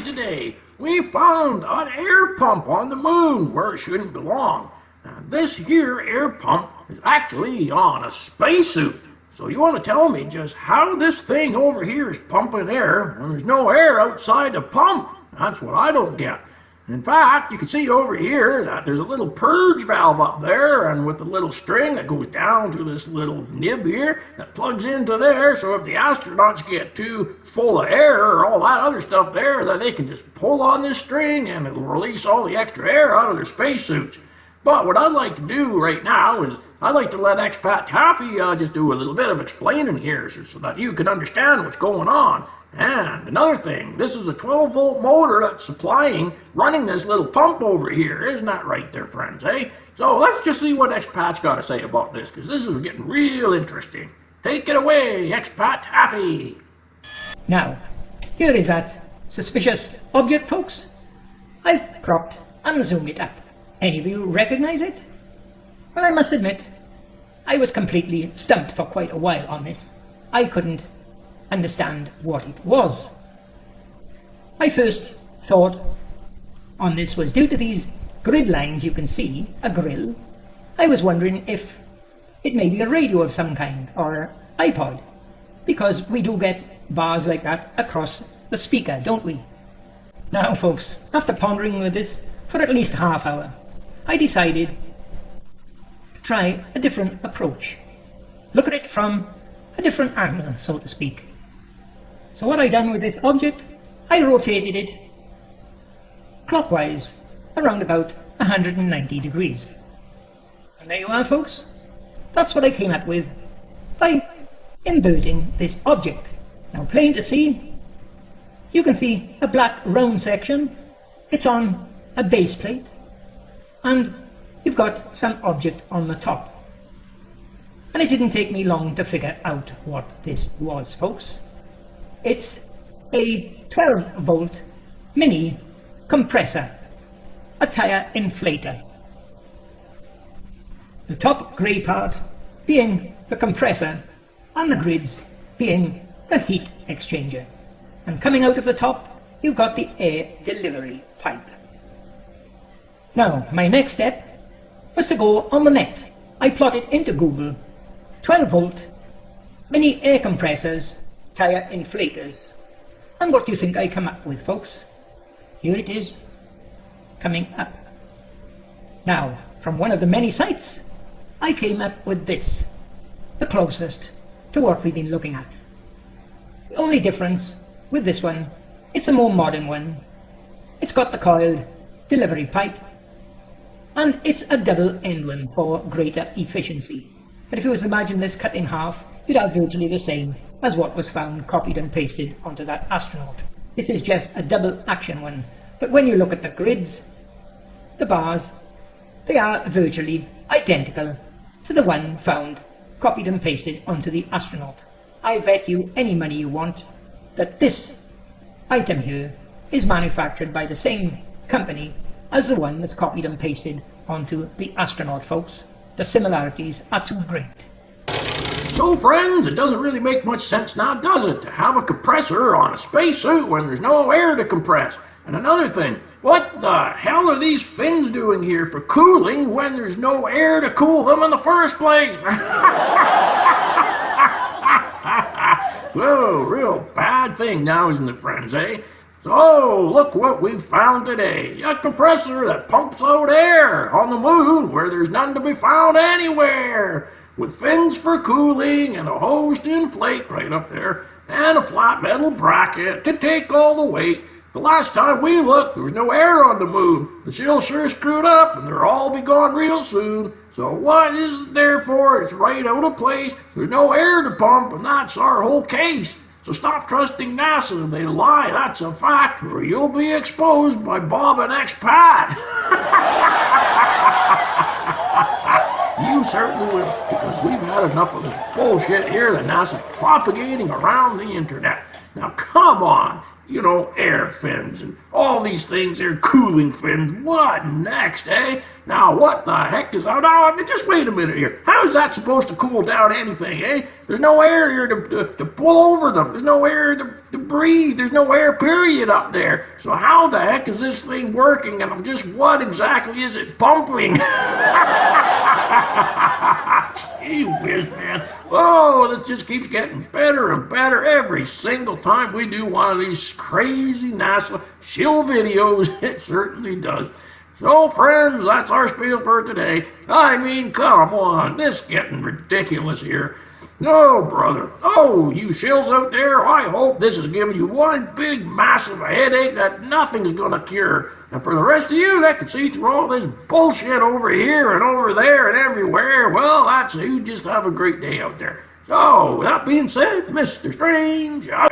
you today. We found an air pump on the moon where it shouldn't belong. Now, this here air pump is actually on a spacesuit. So you want to tell me just how this thing over here is pumping air when there's no air outside the pump? That's what I don't get. In fact, you can see over here that there's a little purge valve up there, and with a little string that goes down to this little nib here that plugs into there, so if the astronauts get too full of air or all that other stuff there, then they can just pull on this string and it'll release all the extra air out of their spacesuits. But what I'd like to do right now is I'd like to let Expat Taffy just do a little bit of explaining here so that you can understand what's going on. And another thing, this is a 12-volt motor that's running this little pump over here. Isn't that right there, friends, eh? So let's just see what Expat's got to say about this, because this is getting real interesting. Take it away, Expat Taffy. Now, here is that suspicious object, folks. I've cropped and zoomed it up. Any of you recognize it? Well, I must admit, I was completely stumped for quite a while on this. I couldn't understand what it was. My first thought on this was due to these grid lines you can see, a grill. I was wondering if it may be a radio of some kind, or iPod, because we do get bars like that across the speaker, don't we? Now folks, after pondering with this for at least half hour, I decided to try a different approach. Look at it from a different angle, so to speak. So what I done with this object, I rotated it clockwise around about 190 degrees. And there you are, folks. That's what I came up with by inverting this object. Now, plain to see, you can see a black round section. It's on a base plate, and you've got some object on the top. And it didn't take me long to figure out what this was, folks. It's a 12-volt mini compressor, a tire inflator. The top grey part being the compressor and the grids being the heat exchanger. And coming out of the top, you've got the air delivery pipe. Now, my next step was to go on the net. I plotted into Google 12-volt mini air compressors, tire inflators. And what do you think I come up with, folks? Here it is, coming up. Now, from one of the many sites, I came up with this, the closest to what we've been looking at. The only difference with this one, it's a more modern one. It's got the coiled delivery pipe, and it's a double-end one for greater efficiency. But if you was to imagine this cut in half, you'd have virtually the same as what was found copied and pasted onto that astronaut. This is just a double action one, but when you look at the grids, the bars, they are virtually identical to the one found copied and pasted onto the astronaut. I bet you any money you want that this item here is manufactured by the same company as the one that's copied and pasted onto the astronaut, folks. The similarities are too great. So friends, it doesn't really make much sense now, does it, to have a compressor on a spacesuit when there's no air to compress? And another thing, what the hell are these fins doing here for cooling when there's no air to cool them in the first place? Whoa, real bad thing now, isn't it, friends, eh? So, look what we've found today. A compressor that pumps out air on the moon where there's none to be found anywhere. With fins for cooling and a hose to inflate right up there, and a flat metal bracket to take all the weight. The last time we looked, there was no air on the moon. The SHILLS sure screwed up, and they'll all be gone real soon. So what is it there for? It's right out of place. There's no air to pump, and that's our whole case. So stop trusting NASA. They lie, that's a fact, or you'll be exposed by Bob and Expat. You certainly will, because we've had enough of this bullshit here that NASA's propagating around the internet. Now come on, air fins and all these things, they're cooling fins. What next, eh? Now, what the heck is out? Now, just wait a minute here. How is that supposed to cool down anything, eh? There's no air here to pull over them. There's no air to breathe. There's no air, period, up there. So how the heck is this thing working? And just what exactly is it pumping? Gee whiz, man. Oh, this just keeps getting better and better every single time we do one of these crazy NASA shill videos. It certainly does. So, friends, that's our spiel for today. I mean, come on, this is getting ridiculous here. No, brother. Oh, you shills out there, I hope this is giving you one big, massive headache that nothing's gonna cure. And for the rest of you that can see through all this bullshit over here and over there and everywhere, well, you just have a great day out there. So, that being said, Mr. Strange, out.